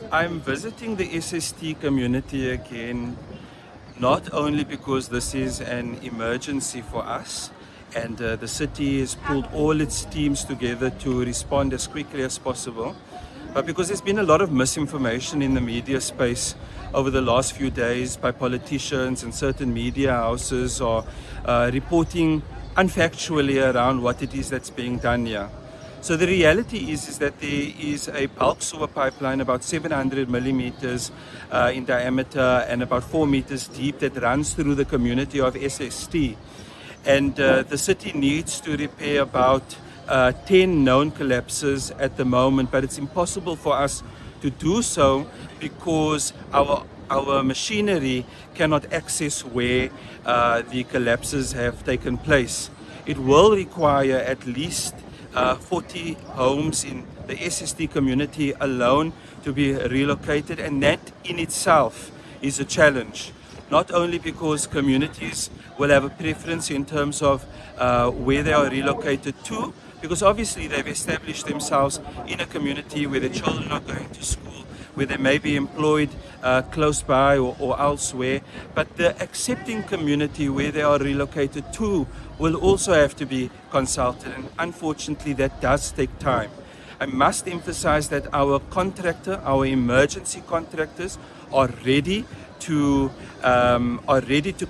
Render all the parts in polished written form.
I'm visiting the SST community again, not only because this is an emergency for us and the city has pulled all its teams together to respond as quickly as possible, but because there's been a lot of misinformation in the media space over the last few days by politicians, and certain media houses are reporting unfactually around what it is that's being done here. So the reality is that there is a bulk sewer pipeline about 700 millimeters in diameter and about 4 meters deep that runs through the community of SST. And the city needs to repair about 10 known collapses at the moment, but it's impossible for us to do so because our machinery cannot access where the collapses have taken place. It will require at least 40 homes in the SST community alone to be relocated, and that in itself is a challenge. Not only because communities will have a preference in terms of where they are relocated to, because obviously they've established themselves in a community where the children are going to school, where they may be employed close by or elsewhere, but the accepting community where they are relocated to will also have to be consulted, and unfortunately that does take time. I must emphasize that our contractor, our emergency contractors are ready to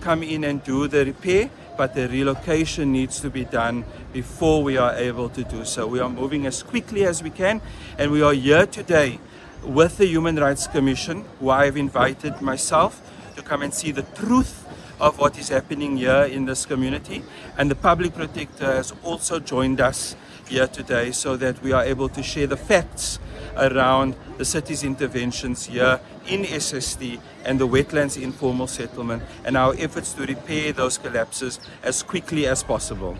come in and do the repair, but the relocation needs to be done before we are able to do so. We are moving as quickly as we can, and we are here today with the Human Rights Commission, who I have invited myself to come and see the truth of what is happening here in this community, and the Public Protector has also joined us here today so that we are able to share the facts around the city's interventions here in SST and the wetlands informal settlement and our efforts to repair those collapses as quickly as possible.